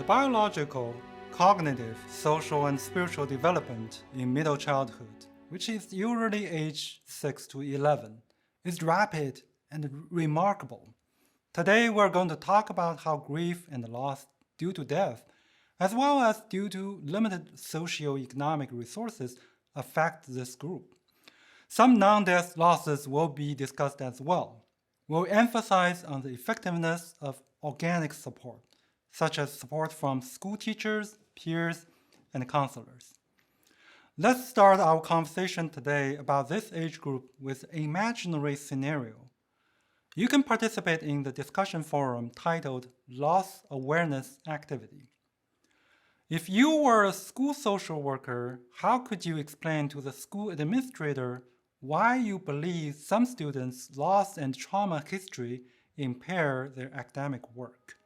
biological, cognitive, social, and spiritual development in middle childhood, which is usually age 6 to 11, is rapid and remarkable. Today we're going to talk about how grief and loss due to death, as well as due to limited socio-economic resources, affect this group. Some non-death losses will be discussed as well. We'll emphasize on the effectiveness of organic support, such as support from school teachers, peers, and counselors. Let's start our conversation today about this age group with an imaginary scenario. You can participate in the discussion forum titled Loss Awareness Activity. If you were a school social worker, how could you explain to the school administrator why you believe some students' loss and trauma history impair their academic work?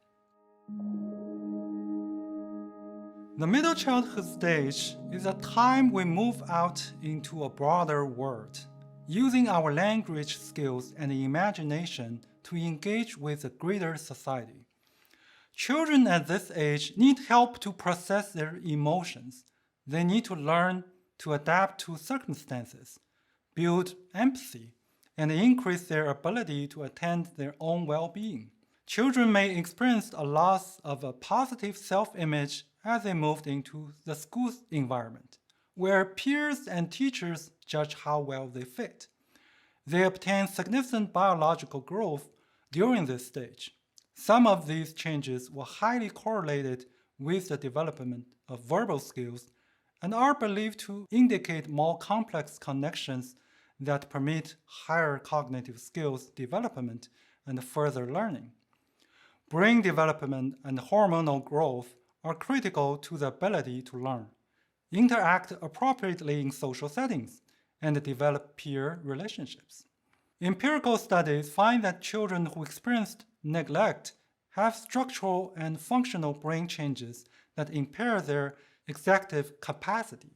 The middle childhood stage is a time we move out into a broader world, using our language skills and imagination to engage with a greater society. Children at this age need help to process their emotions. They need to learn to adapt to circumstances, build empathy, and increase their ability to attend their own well-being. Children may experience a loss of a positive self-image as they moved into the school environment, where peers and teachers judge how well they fit. They obtain significant biological growth during this stage. Some of these changes were highly correlated with the development of verbal skills and are believed to indicate more complex connections that permit higher cognitive skills development and further learning. Brain development and hormonal growth are critical to the ability to learn, interact appropriately in social settings, and develop peer relationships. Empirical studies find that children who experienced neglect have structural and functional brain changes that impair their executive capacity.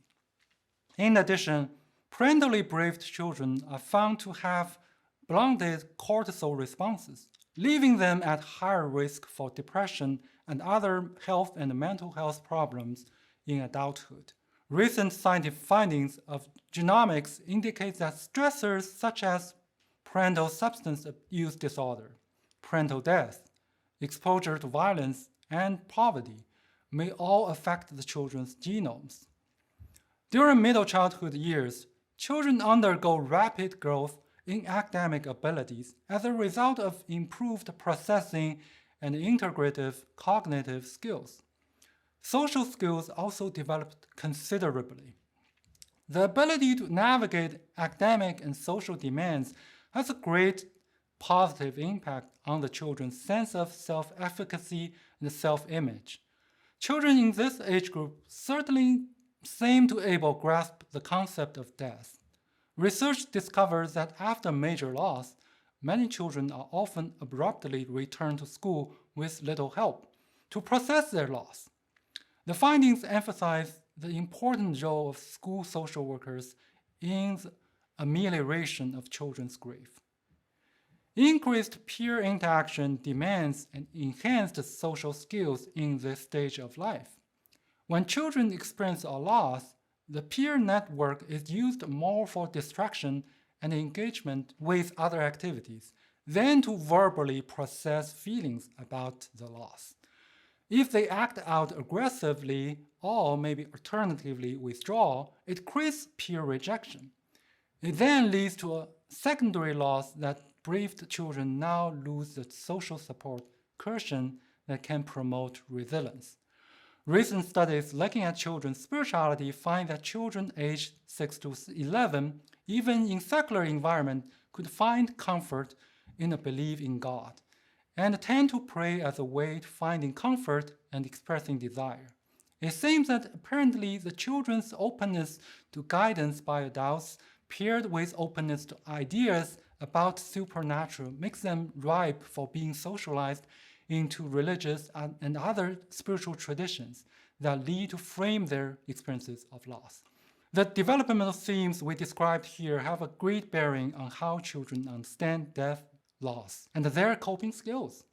In addition, parentally bereaved children are found to have blunted cortisol responses, leaving them at higher risk for depression and other health and mental health problems in adulthood. Recent scientific findings of genomics indicate that stressors such as parental substance use disorder, parental death, exposure to violence, and poverty may all affect the children's genomes. During middle childhood years, children undergo rapid growth in academic abilities as a result of improved processing and integrative cognitive skills. Social skills also developed considerably. The ability to navigate academic and social demands has a great positive impact on the children's sense of self-efficacy and self-image. Children in this age group certainly seem to able grasp the concept of death. Research discovers that after major loss, many children are often abruptly returned to school with little help to process their loss. The findings emphasize the important role of school social workers in the amelioration of children's grief. Increased peer interaction demands and enhanced social skills in this stage of life. When children experience a loss, the peer network is used more for distraction and engagement with other activities than to verbally process feelings about the loss. If they act out aggressively or maybe alternatively withdraw, it creates peer rejection. It then leads to a secondary loss that bereaved children now lose the social support cushion that can promote resilience. Recent studies looking at children's spirituality find that children aged 6 to 11, even in secular environment, could find comfort in a belief in God, and tend to pray as a way to finding comfort and expressing desire. It seems that apparently the children's openness to guidance by adults paired with openness to ideas about supernatural makes them ripe for being socialized into religious and other spiritual traditions that lead to frame their experiences of loss. The developmental themes we described here have a great bearing on how children understand death, loss, and their coping skills.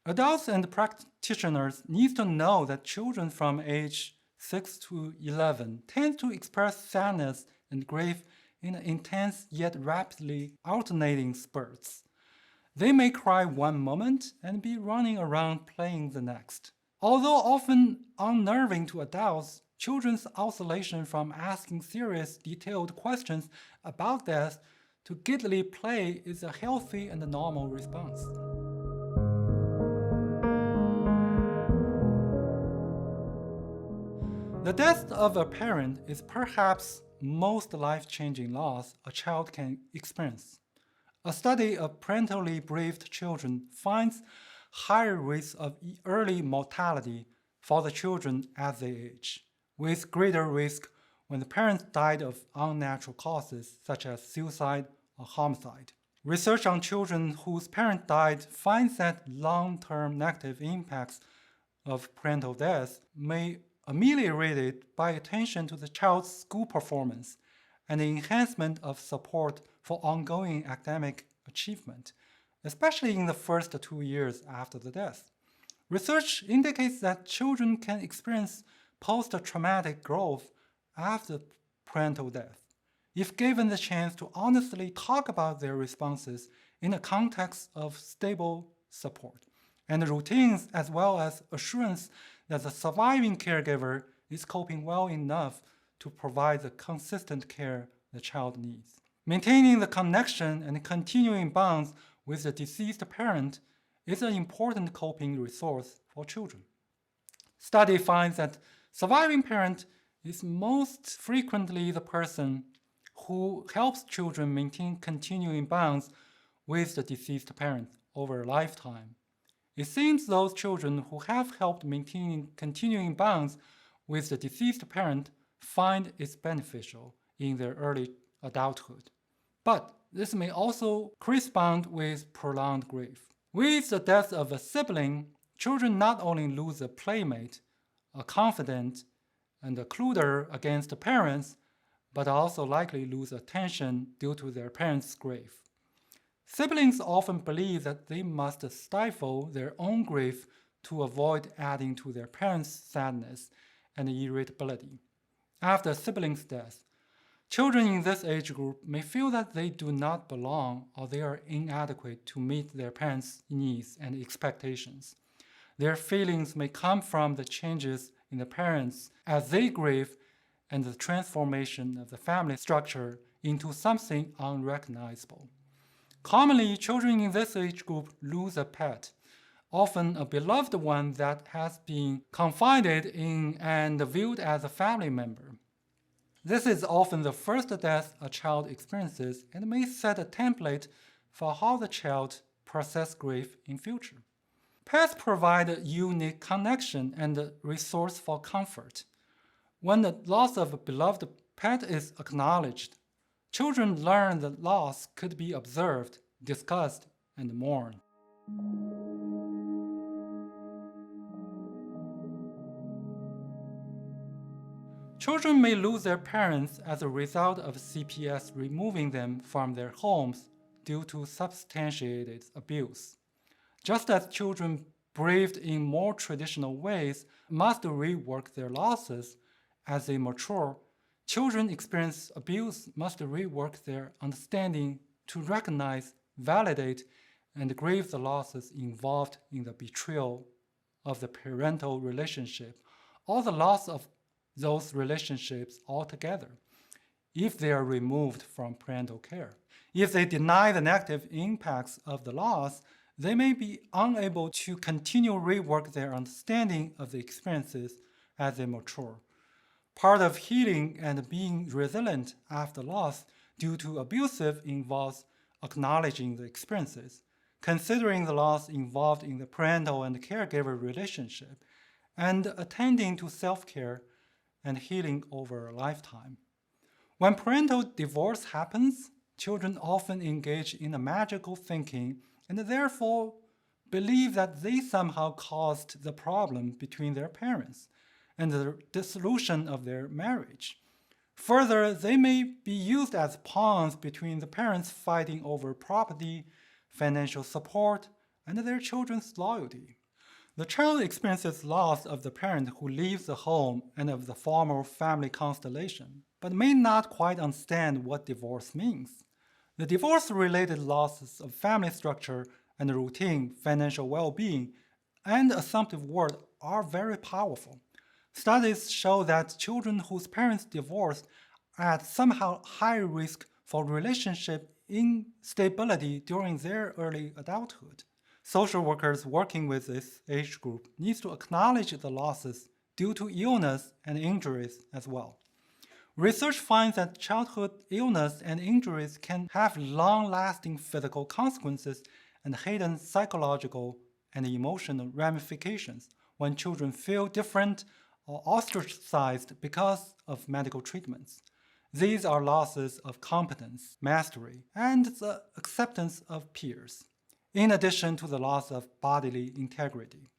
Adults and practitioners need to know that children from age 6 to 11 tend to express sadness and grief in intense yet rapidly alternating spurts. They may cry one moment and be running around playing the next. Although often unnerving to adults, children's oscillation from asking serious, detailed questions about death to giddily play is a healthy and normal response. The death of a parent is perhaps most life-changing loss a child can experience. A study of parentally bereaved children finds higher rates of early mortality for the children as they age, with greater risk when the parents died of unnatural causes such as suicide or homicide. Research on children whose parent died finds that long-term negative impacts of parental death may ameliorated by attention to the child's school performance and the enhancement of support for ongoing academic achievement, especially in the first 2 years after the death. Research indicates that children can experience post-traumatic growth after parental death, if given the chance to honestly talk about their responses in a context of stable support and routines, as well as assurance that the surviving caregiver is coping well enough to provide the consistent care the child needs. Maintaining the connection and continuing bonds with the deceased parent is an important coping resource for children. Study finds that surviving parent is most frequently the person who helps children maintain continuing bonds with the deceased parent over a lifetime. It seems those children who have helped maintain continuing bonds with the deceased parent find it beneficial in their early adulthood. But this may also correspond with prolonged grief. With the death of a sibling, children not only lose a playmate, a confidant, and a cluder against the parents, but also likely lose attention due to their parents' grief. Siblings often believe that they must stifle their own grief to avoid adding to their parents' sadness and irritability. After a sibling's death, children in this age group may feel that they do not belong or they are inadequate to meet their parents' needs and expectations. Their feelings may come from the changes in the parents as they grieve and the transformation of the family structure into something unrecognizable. Commonly, children in this age group lose a pet, often a beloved one that has been confided in and viewed as a family member. This is often the first death a child experiences and may set a template for how the child processes grief in future. Pets provide a unique connection and a resource for comfort. When the loss of a beloved pet is acknowledged, children learn that loss could be observed, discussed, and mourned. Children may lose their parents as a result of CPS removing them from their homes due to substantiated abuse. Just as children bereaved in more traditional ways must rework their losses as they mature, children experience abuse must rework their understanding to recognize, validate, and grieve the losses involved in the betrayal of the parental relationship or the loss of those relationships altogether, if they are removed from parental care. If they deny the negative impacts of the loss, they may be unable to continue rework their understanding of the experiences as they mature. Part of healing and being resilient after loss due to abusive involves acknowledging the experiences, considering the loss involved in the parental and caregiver relationship, and attending to self-care and healing over a lifetime. When parental divorce happens, children often engage in a magical thinking and therefore believe that they somehow caused the problem between their parents and the dissolution of their marriage. Further, they may be used as pawns between the parents fighting over property, financial support, and their children's loyalty. The child experiences loss of the parent who leaves the home and of the formal family constellation, but may not quite understand what divorce means. The divorce-related losses of family structure and routine, financial well-being, and assumptive worth are very powerful. Studies show that children whose parents divorced are at somehow high risk for relationship instability during their early adulthood. Social workers working with this age group need to acknowledge the losses due to illness and injuries as well. Research finds that childhood illness and injuries can have long-lasting physical consequences and hidden psychological and emotional ramifications when children feel different or ostracized because of medical treatments. These are losses of competence, mastery, and the acceptance of peers, in addition to the loss of bodily integrity.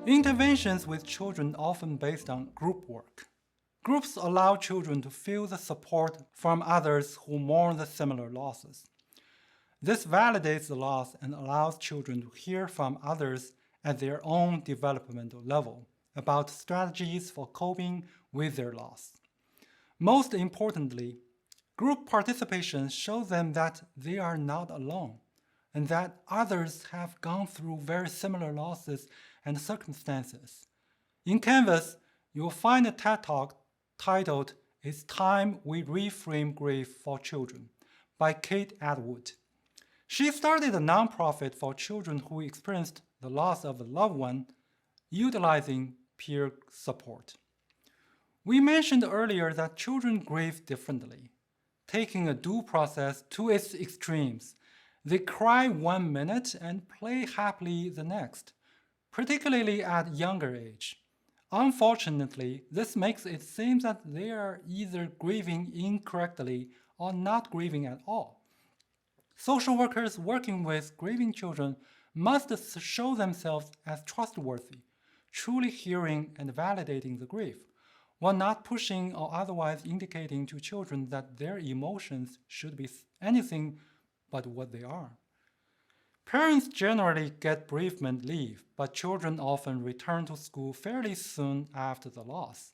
Interventions with children often based on group work. Groups allow children to feel the support from others who mourn the similar losses. This validates the loss and allows children to hear from others at their own developmental level about strategies for coping with their loss. Most importantly, group participation shows them that they are not alone and that others have gone through very similar losses and circumstances. In Canvas, you will find a TED Talk titled "It's Time We Reframe Grief for Children" by Kate Atwood. She started a nonprofit for children who experienced the loss of a loved one, utilizing peer support. We mentioned earlier that children grieve differently, taking a due process to its extremes. They cry 1 minute and play happily the next, particularly at younger age. Unfortunately, this makes it seem that they are either grieving incorrectly or not grieving at all. Social workers working with grieving children must show themselves as trustworthy, truly hearing and validating the grief, while not pushing or otherwise indicating to children that their emotions should be anything but what they are. Parents generally get bereavement leave, but children often return to school fairly soon after the loss.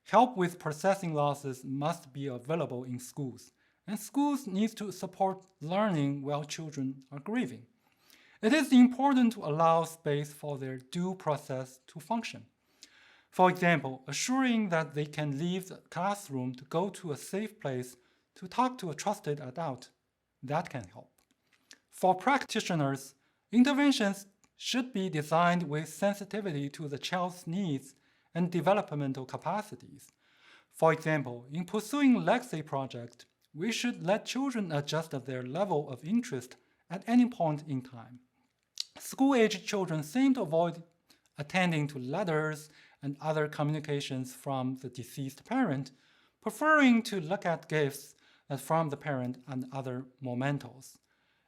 Help with processing losses must be available in schools, and schools need to support learning while children are grieving. It is important to allow space for their due process to function. For example, assuring that they can leave the classroom to go to a safe place to talk to a trusted adult, that can help. For practitioners, interventions should be designed with sensitivity to the child's needs and developmental capacities. For example, in pursuing legacy projects, we should let children adjust their level of interest at any point in time. School-age children seem to avoid attending to letters and other communications from the deceased parent, preferring to look at gifts from the parent and other mementos.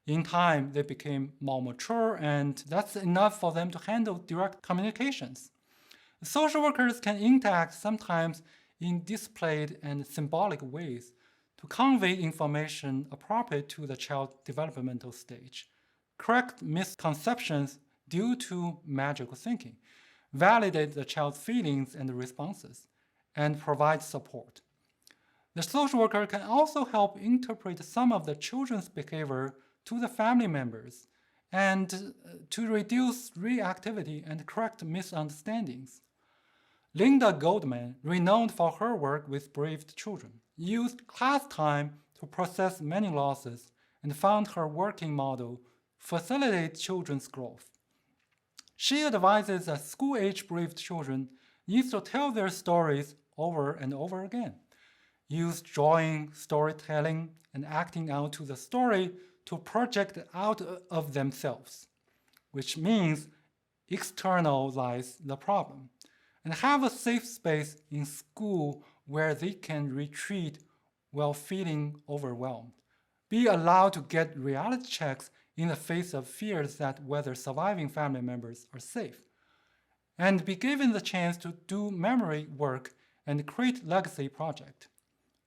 In time, they became more mature, and that's enough for them to handle direct communications. Social workers can interact sometimes in displayed and symbolic ways to convey information appropriate to the child's developmental stage, correct misconceptions due to magical thinking, validate the child's feelings and responses, and provide support. The social worker can also help interpret some of the children's behavior to the family members and to reduce reactivity and correct misunderstandings. Linda Goldman, renowned for her work with bereaved children, used class time to process many losses and found her working model facilitates children's growth. She advises that school-age bereaved children need to tell their stories over and over again. Use drawing, storytelling, and acting out to the story to project out of themselves, which means externalize the problem, and have a safe space in school where they can retreat while feeling overwhelmed. Be allowed to get reality checks in the face of fears that whether surviving family members are safe, and be given the chance to do memory work and create legacy project.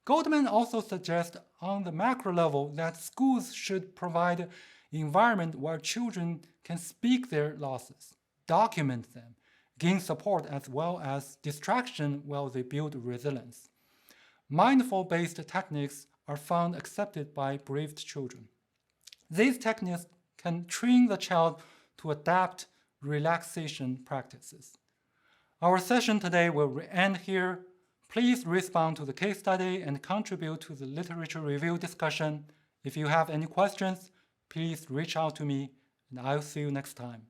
Goldman also suggests on the macro level that schools should provide an environment where children can speak their losses, document them, gain support as well as distraction while they build resilience. Mindful-based techniques are found accepted by bereaved children. These techniques can train the child to adapt relaxation practices. Our session today will end here. Please respond to the case study and contribute to the literature review discussion. If you have any questions, please reach out to me, and I'll see you next time.